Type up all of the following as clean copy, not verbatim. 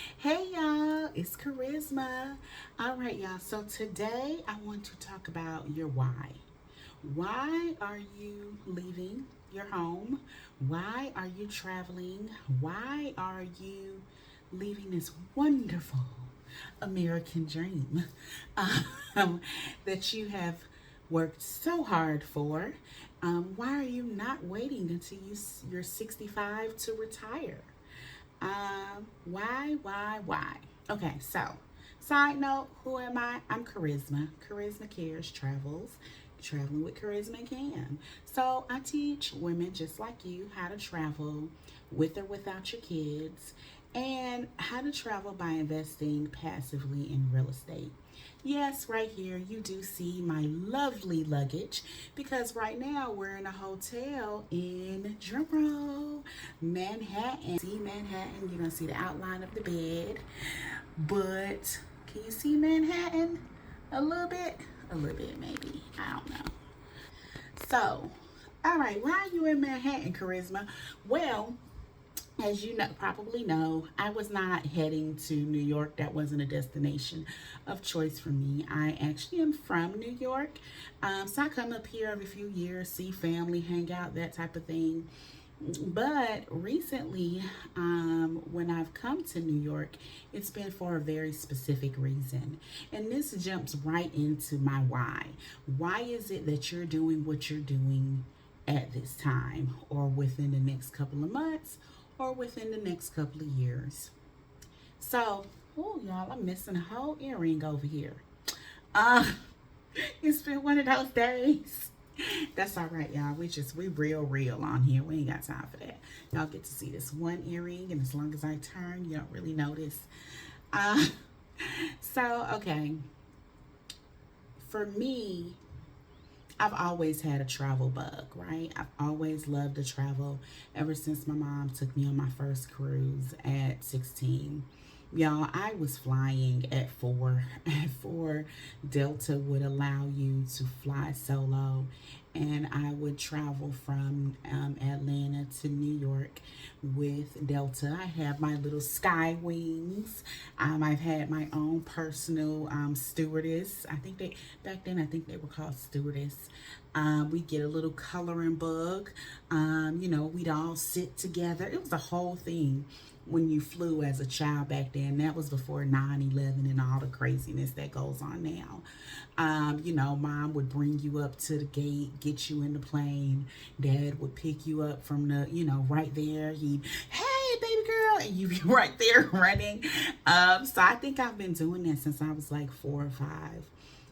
Hey y'all, it's Charisma. All right, y'all. So today I want to talk about your why. Why are you leaving your home? Why are you traveling? Why are you leaving this wonderful American dream um, that you have worked so hard for? Why are you not waiting until you're 65 to retire? Why? Okay, so side note, who am I? I'm Charisma. Charisma Cares Travels. Traveling with Charisma Can. So I teach women just like you how to travel with or without your kids and how to travel by investing passively in real estate. Yes, right here you do see my lovely luggage because right now we're in a hotel in drumroll, Manhattan. See Manhattan, you're gonna see the outline of the bed, but can you see Manhattan? A little bit, maybe. I don't know. So, all right, why are you in Manhattan, Charisma? Well, as you know, probably know, I was not heading to New York. That wasn't a destination of choice for me. I actually am from New York. So I come up here every few years, see family, hang out, that type of thing. But recently, when I've come to New York, it's been for a very specific reason. And this jumps right into my why. Why is it that you're doing what you're doing at this time, or within the next couple of months, or within the next couple of years? So, oh, y'all, I'm missing a whole earring over here. Uh, it's been one of those days. That's all right, y'all. We real on here. We ain't got time for that. Y'all get to see this one earring, and as long as I turn, you don't really notice. Uh, so okay, for me, I've always had a travel bug, right? I've always loved to travel ever since my mom took me on my first cruise at 16. Y'all, I was flying at four. At four, Delta would allow you to fly solo, and I would travel from Atlanta to New York with Delta. I have my little sky wings. I've had my own personal stewardess. I think they back then. I think they were called stewardess. We get a little coloring book. We'd all sit together. It was a whole thing when you flew as a child back then. That was before 9/11 and all the craziness that goes on now. Mom would bring you up to the gate, get you in the plane. Dad would pick you up from the, right there. He'd, hey, baby girl, and you'd be right there running. So I think I've been doing that since I was like 4 or 5.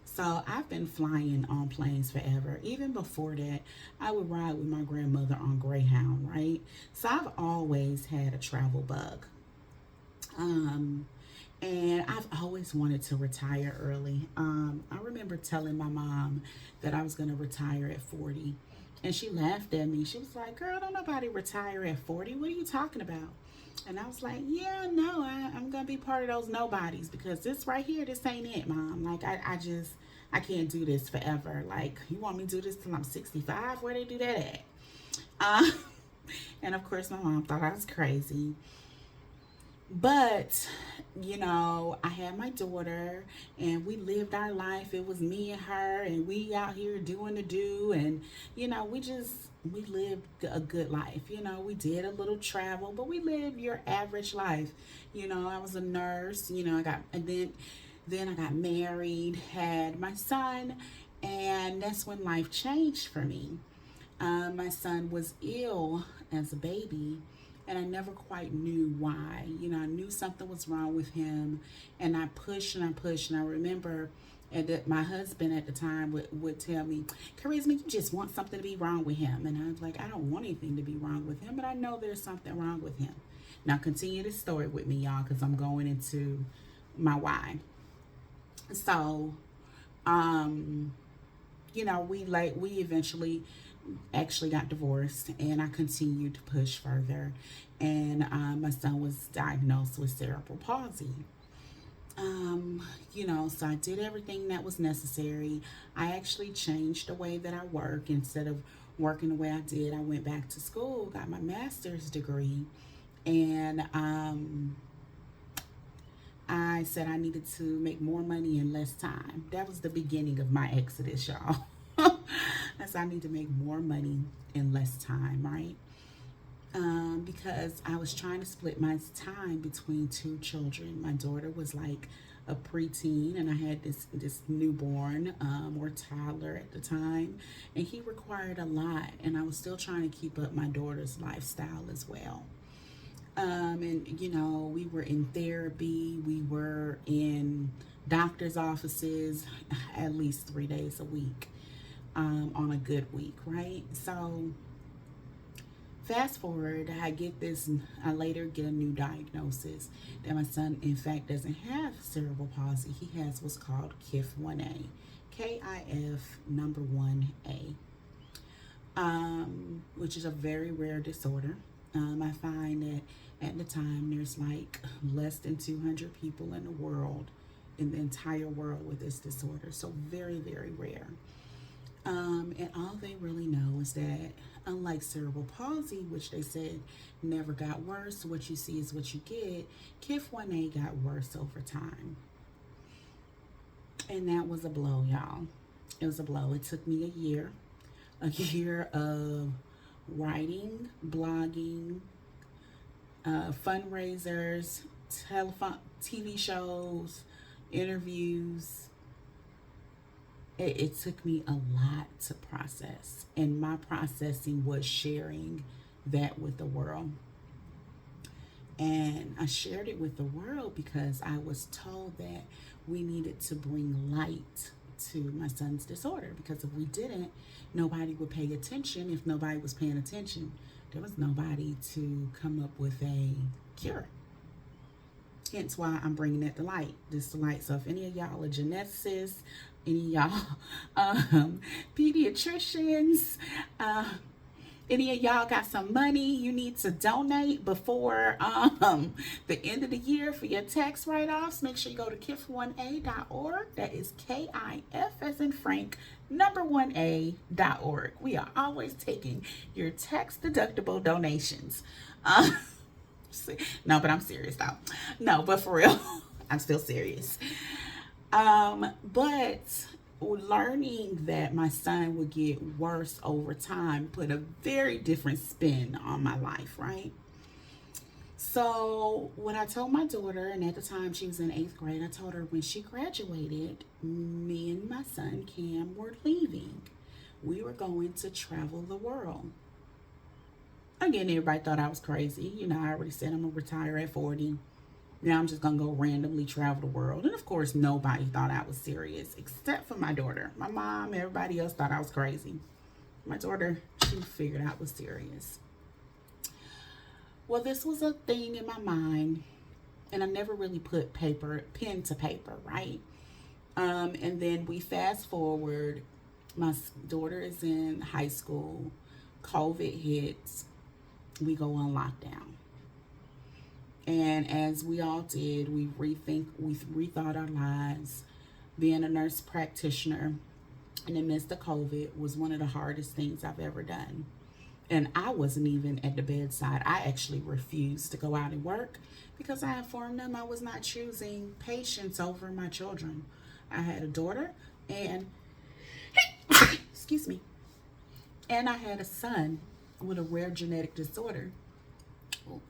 So I've been flying on planes forever. Even before that, I would ride with my grandmother on Greyhound, right? So I've always had a travel bug. Um, and I've always wanted to retire early. I remember telling my mom that I was going to retire at 40. And she laughed at me. She was like, girl, don't nobody retire at 40. What are you talking about? And I was like, yeah, no, I'm going to be part of those nobodies because this right here, this ain't it, mom. Like, I can't do this forever. Like, you want me to do this till I'm 65? Where they do that at? Uh, and of course, my mom thought I was crazy. But, I had my daughter and we lived our life. It was me and her, and we out here doing the do. And, we lived a good life. We did a little travel, but we lived your average life. I was a nurse, then I got married, had my son, and that's when life changed for me. My son was ill as a baby, and I never quite knew why. I knew something was wrong with him, and I pushed and I pushed. And I remember that my husband at the time would tell me, Charisma, you just want something to be wrong with him. And I was like, I don't want anything to be wrong with him, but I know there's something wrong with him. Now, continue this story with me, y'all, because I'm going into my why. So, um, we eventually actually got divorced, and I continued to push further, and my son was diagnosed with cerebral palsy. So I did everything that was necessary. I actually changed the way that I work. Instead of working the way I did, I went back to school, got my master's degree, and I said I needed to make more money in less time. That was the beginning of my exodus, y'all. I said I need to make more money in less time, right? Because I was trying to split my time between two children. My daughter was like a preteen, and I had this newborn or toddler at the time, and he required a lot, and I was still trying to keep up my daughter's lifestyle as well. And you know, we were in therapy, we were in doctor's offices at least 3 days a week, on a good week, right? So fast forward, I later get a new diagnosis that my son, in fact, doesn't have cerebral palsy. He has what's called KIF1A, KIF number 1A, which is a very rare disorder. I find that at the time there's like less than 200 people in the world, in the entire world, with this disorder. So very, very rare. And all they really know is that, unlike cerebral palsy, which they said never got worse, what you see is what you get, KIF1A got worse over time. And that was a blow, y'all. It was a blow. It took me a year of writing, blogging, fundraisers, TV shows, interviews. It took me a lot to process, and my processing was sharing that with the world. And I shared it with the world because I was told that we needed to bring light to my son's disorder, because if we didn't, nobody would pay attention. If nobody was paying attention, there was nobody to come up with a cure. Hence why I'm bringing it to light, this to light. So if any of y'all are geneticists, any of y'all pediatricians, any of y'all got some money you need to donate before the end of the year for your tax write-offs, make sure you go to KIF1A.org. That is KIF as in Frank, number 1A.org. We are always taking your tax deductible donations. No, but I'm serious though. No, but for real, I'm still serious. But learning that my son would get worse over time put a very different spin on my life, right? So what I told my daughter, and at the time she was in 8th grade, I told her when she graduated, me and my son Cam were leaving. We were going to travel the world. Again, everybody thought I was crazy. You know, I already said I'm gonna retire at 40. Now I'm just gonna go randomly travel the world. And of course, nobody thought I was serious except for my daughter. My mom, everybody else thought I was crazy. My daughter, she figured I was serious. Well, this was a thing in my mind, and I never really put pen to paper, right? And then we fast forward. My daughter is in high school. COVID hits. We go on lockdown. And as we all did, we rethought our lives. Being a nurse practitioner in the midst of COVID was one of the hardest things I've ever done. And I wasn't even at the bedside. I actually refused to go out and work because I informed them I was not choosing patients over my children. I had a daughter and, excuse me, and I had a son with a rare genetic disorder.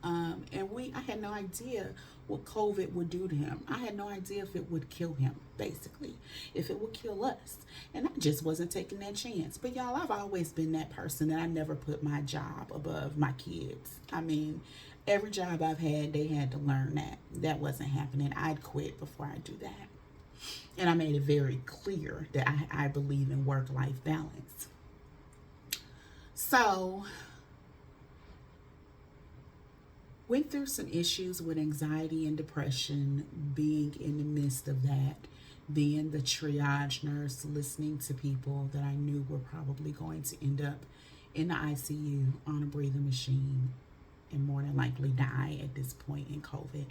And I had no idea what COVID would do to him. I had no idea if it would kill him, basically, if it would kill us. And I just wasn't taking that chance. But y'all, I've always been that person that I never put my job above my kids. I mean, every job I've had, they had to learn that. That wasn't happening. I'd quit before I do that. And I made it very clear that I believe in work-life balance. So, went through some issues with anxiety and depression, being in the midst of that, being the triage nurse, listening to people that I knew were probably going to end up in the ICU on a breathing machine and more than likely die at this point in COVID.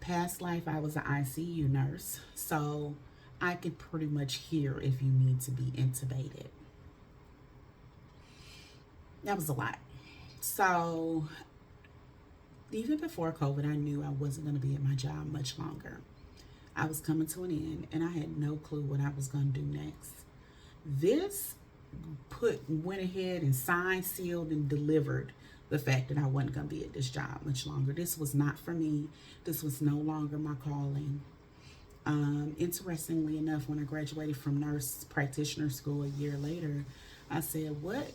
Past life, I was an ICU nurse, so I could pretty much hear if you need to be intubated. That was a lot. So Even before COVID, I knew I wasn't going to be at my job much longer. I was coming to an end, and I had no clue what I was going to do next. This went ahead and signed, sealed, and delivered the fact that I wasn't going to be at this job much longer. This was not for me. This was no longer my calling. Interestingly enough, when I graduated from nurse practitioner school a year later, I said, what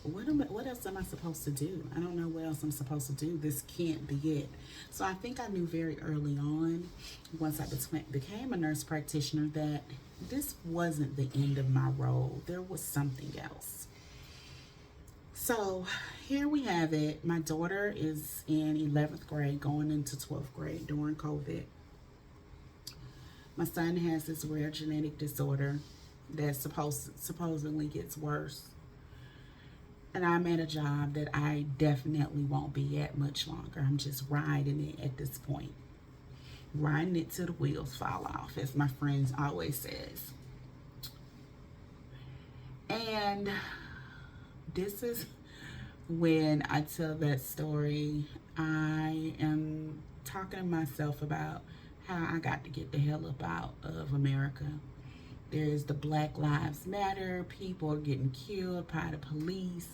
else am I supposed to do? I don't know what else I'm supposed to do. This can't be it. So I think I knew very early on, once I became a nurse practitioner, that this wasn't the end of my role. There was something else. So here we have it. My daughter is in 11th grade, going into 12th grade during COVID. My son has this rare genetic disorder that supposedly gets worse. And I'm at a job that I definitely won't be at much longer. I'm just riding it at this point. Riding it till the wheels fall off, as my friends always says. And this is when I tell that story, I am talking to myself about how I got to get the hell up out of America. There's the Black Lives Matter. People are getting killed by the police.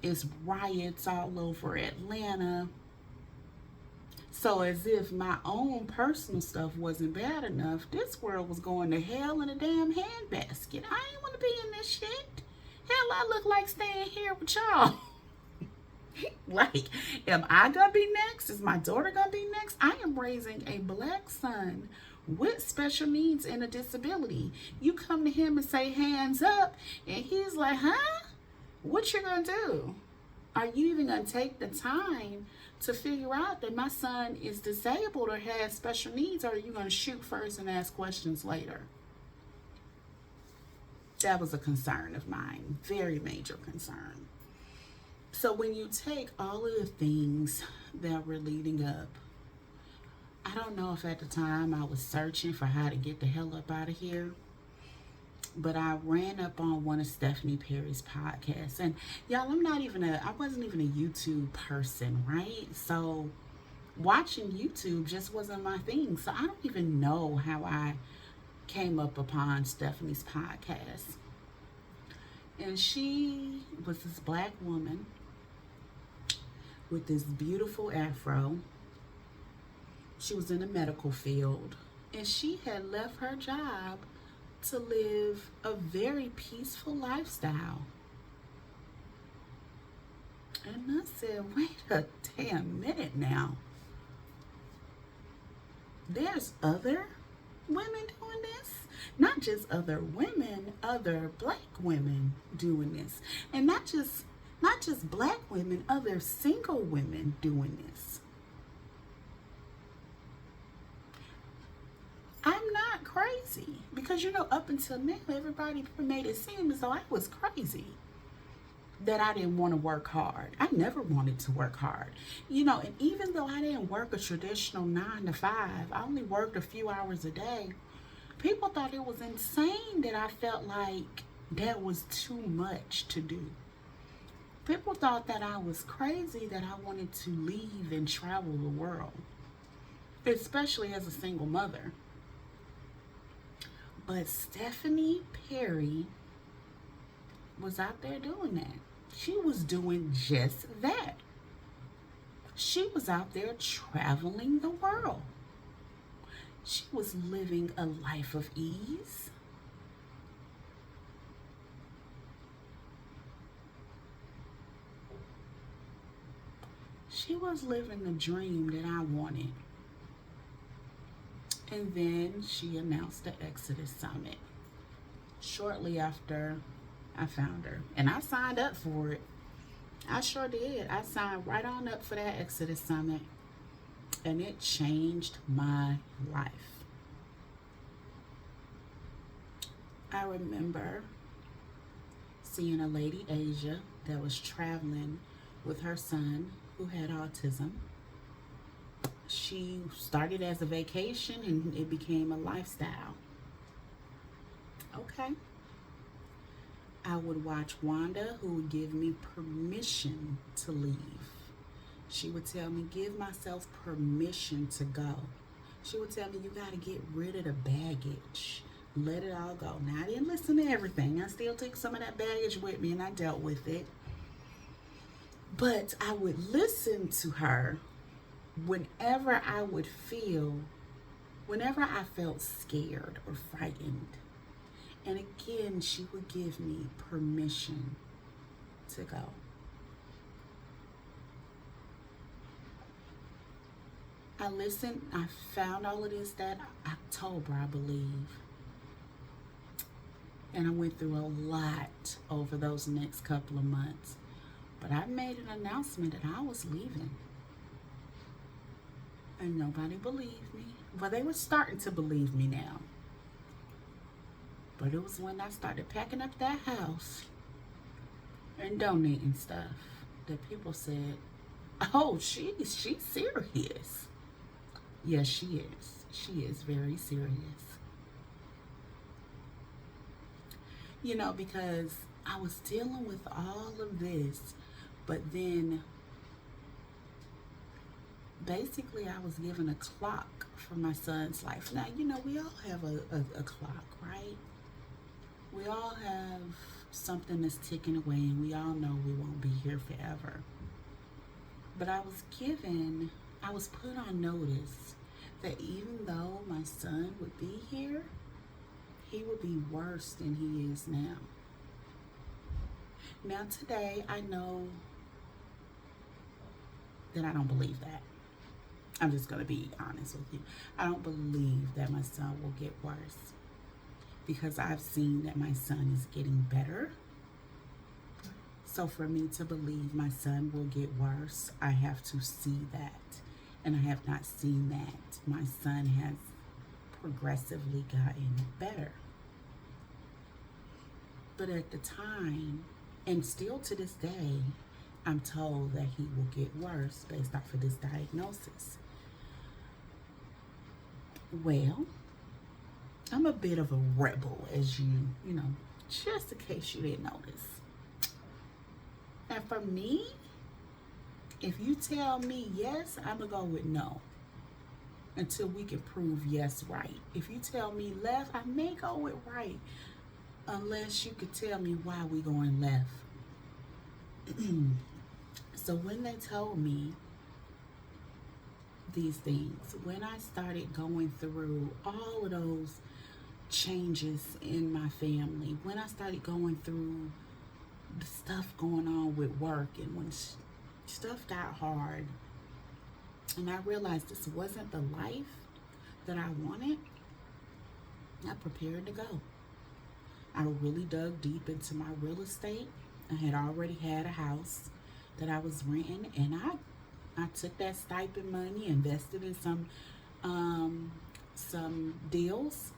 It's riots all over Atlanta. So as if my own personal stuff wasn't bad enough, this world was going to hell in a damn handbasket. I ain't want to be in this shit. Hell, I look like staying here with y'all. Like, am I gonna be next? Is my daughter gonna be next? I am raising a black son with special needs and a disability. You come to him and say, hands up, and he's like, huh? What you gonna do? Are you even gonna take the time to figure out that my son is disabled or has special needs, or are you gonna shoot first and ask questions later? That was a concern of mine, very major concern. So when you take all of the things that were leading up, I don't know if at the time I was searching for how to get the hell up out of here, but I ran up on one of Stephanie Perry's podcasts. And y'all, I wasn't even a YouTube person, right? So watching YouTube just wasn't my thing. So I don't even know how I came up upon Stephanie's podcast. And she was this black woman with this beautiful afro. She was in the medical field, and she had left her job to live a very peaceful lifestyle. And I said, wait a damn minute now. There's other women doing this? Not just other women, other black women doing this. And not just black women, other single women doing this. I'm not crazy, because up until now everybody made it seem as though I was crazy, that I didn't want to work hard. I never wanted to work hard, and even though I didn't work a traditional 9 to 5, I only worked a few hours a day. People thought it was insane that I felt like that was too much to do. People thought that I was crazy, that I wanted to leave and travel the world, especially as a single mother. But Stephanie Perry was out there doing that. She was doing just that. She was out there traveling the world. She was living a life of ease. She was living the dream that I wanted. And then she announced the Exodus Summit shortly after I found her. And I signed up for it. I sure did. I signed right on up for that Exodus Summit. And it changed my life. I remember seeing a lady, Asia, that was traveling with her son who had autism. She started as a vacation and it became a lifestyle. Okay. I would watch Wanda, who would give me permission to leave. She would tell me, give myself permission to go. She would tell me, you got to get rid of the baggage. Let it all go. Now, I didn't listen to everything. I still took some of that baggage with me and I dealt with it. But I would listen to her whenever I felt scared or frightened. And again, she would give me permission to go. I listened. I found all of this that October, I believe. And I went through a lot over those next couple of months. But I made an announcement that I was leaving. And nobody believed me. Well, they were starting to believe me now. But it was when I started packing up that house and donating stuff that people said, oh, she's serious. Yes, she is. She is very serious. You know, because I was dealing with all of this, but then basically I was given a clock for my son's life. Now, you know, we all have a clock, right? We all have something that's ticking away, and we all know we won't be here forever. But I was put on notice that even though my son would be here, he would be worse than he is now. Now today, I know that I don't believe that. I'm just going to be honest with you. I don't believe that my son will get worse, because I've seen that my son is getting better. So for me to believe my son will get worse, I have to see that. And I have not seen that. My son has progressively gotten better. But at the time, and still to this day, I'm told that he will get worse based off of this diagnosis. Well, I'm a bit of a rebel, as you know, just in case you didn't notice. And for me, if you tell me yes, I'm going to go with no until we can prove yes right. If you tell me left, I may go with right unless you could tell me why we going left. So when they told me these things, when I started going through all of those changes in my family, when I started going through the stuff going on with work, and when stuff got hard, and I realized this wasn't the life that I wanted, I prepared to go. I really dug deep into my real estate. I had already had a house that I was renting, and I took that stipend money, invested in some deals,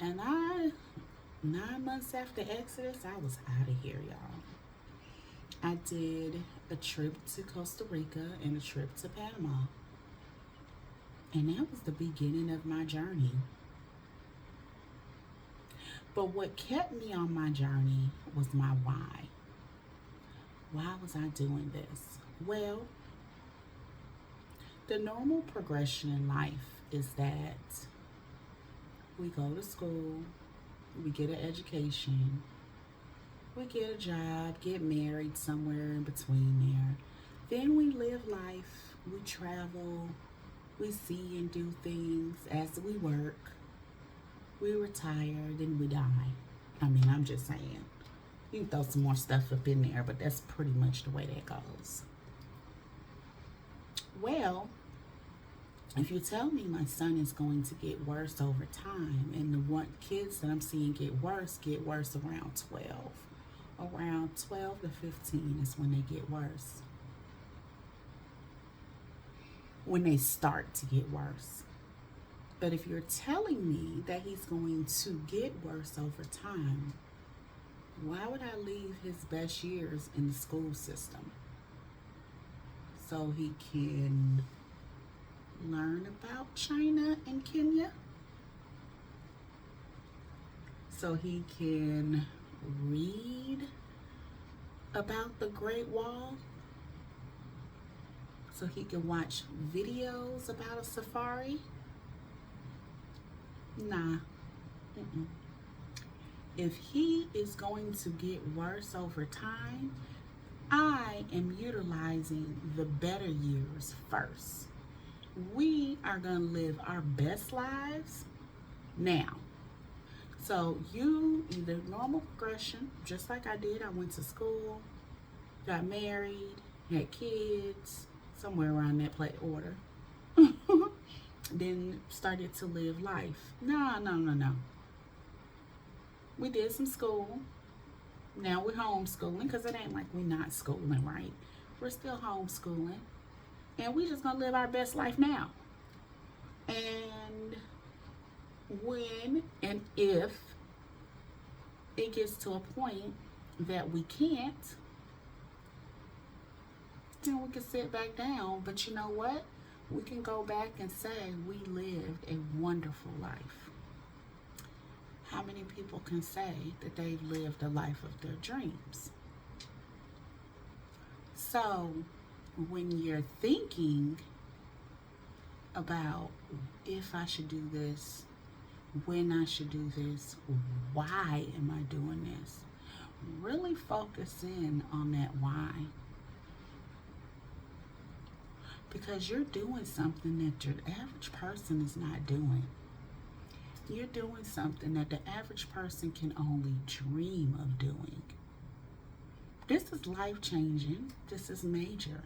and 9 months after Exodus, I was out of here, y'all. I did a trip to Costa Rica and a trip to Panama. And that was the beginning of my journey. But what kept me on my journey was my why. Why was I doing this? Well, the normal progression in life is that we go to school, we get an education, we get a job, get married somewhere in between there. Then we live life, we travel, we see and do things as we work. We retire, then we die. I mean, I'm just saying. You can throw some more stuff up in there, but that's pretty much the way that goes. Well, if you tell me my son is going to get worse over time, and the kids that I'm seeing get worse around 12. Around 12 to 15 is when they get worse. When they start to get worse. But if you're telling me that he's going to get worse over time, why would I leave his best years in the school system? So he can learn about China and Kenya? So he can read about the Great Wall? so he can watch videos about a safari? Nah. Mm-mm. If he is going to get worse over time, I am utilizing the better years first. We are going to live our best lives now. So you either normal progression, just like I did. I went to school, got married, had kids, somewhere around that play order. Then started to live life. No, no, no, no. We did some school. Now we're homeschooling because it ain't like we're not schooling, right? We're still homeschooling. And we just gonna live our best life now. And when and if it gets to a point that we can't, then we can sit back down. But you know what? We can go back and say we lived a wonderful life. How many people can say that they've lived the life of their dreams? So when you're thinking about if I should do this, when I should do this, why am I doing this, really focus in on that why. Because you're doing something that your average person is not doing. You're doing something that the average person can only dream of doing. This is life-changing. This is major.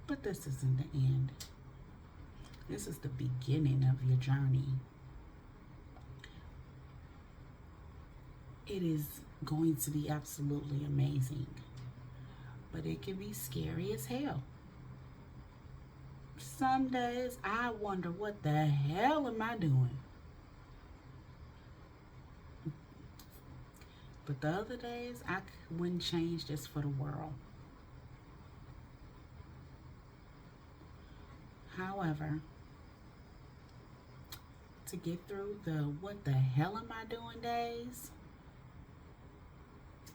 But this isn't the end. This is the beginning of your journey. It is going to be absolutely amazing. But it can be scary as hell. Some days I wonder, what the hell am I doing? But the other days, I wouldn't change this for the world. However, to get through the what the hell am I doing days,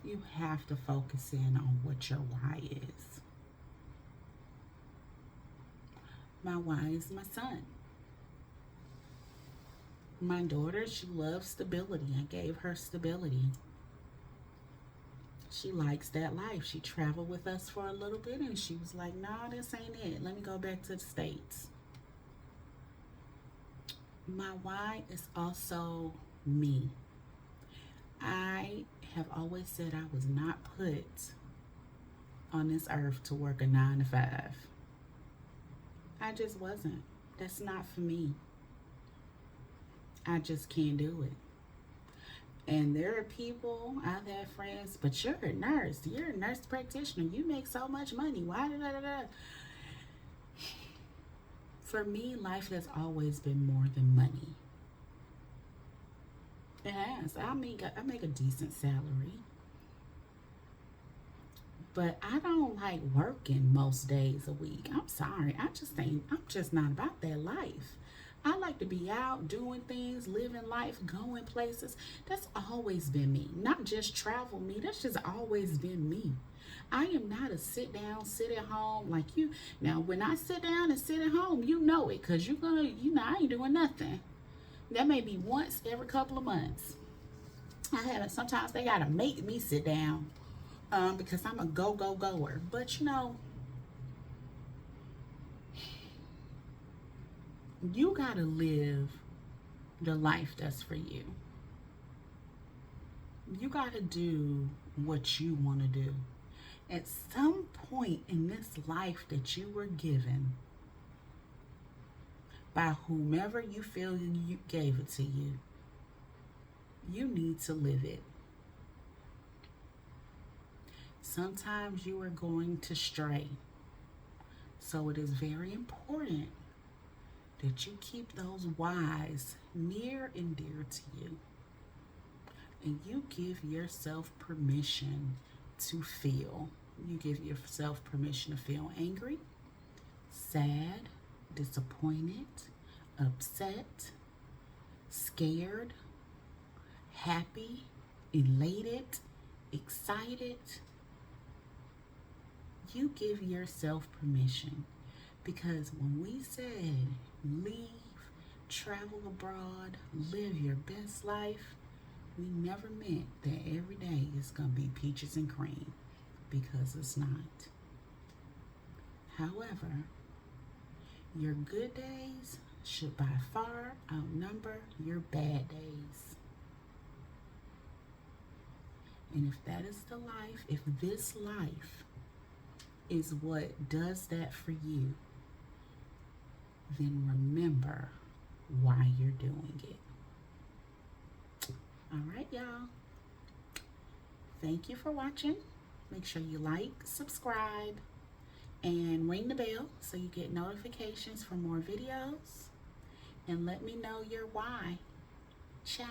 you have to focus in on what your why is. My why is my son. My daughter, she loves stability. I gave her stability. She likes that life. She traveled with us for a little bit and she was like, no, this ain't it. Let me go back to the States. My why is also me. I have always said I was not put on this earth to work a 9 to 5. I just wasn't. That's not for me. I just can't do it. And there are people, I've had friends, but you're a nurse. You're a nurse practitioner. You make so much money. Why? For me, life has always been more than money. It has. I make a decent salary. But I don't like working most days a week. I'm sorry. I'm just not about that life. I like to be out doing things, living life, going places. That's always been me. Not just travel me. That's just always been me. I am not a sit down, sit at home like you. Now, when I sit down and sit at home, you know it, because I ain't doing nothing. That may be once every couple of months. Sometimes they got to make me sit down because I'm a goer. But you got to live the life that's for you. You got to do what you want to do. At some point in this life that you were given by whomever you feel you gave it to you, you need to live it. Sometimes you are going to stray. So it is very important that you keep those whys near and dear to you. And you give yourself permission to feel. You give yourself permission to feel angry, sad, disappointed, upset, scared, happy, elated, excited. you give yourself permission. Because when we said leave, travel abroad, live your best life, we never meant that every day is going to be peaches and cream, because it's not. However, your good days should by far outnumber your bad days. And if that is the life, if this life is what does that for you, then remember why you're doing it. All right, y'all. Thank you for watching. Make sure you like, subscribe, and ring the bell so you get notifications for more videos. And let me know your why. Ciao.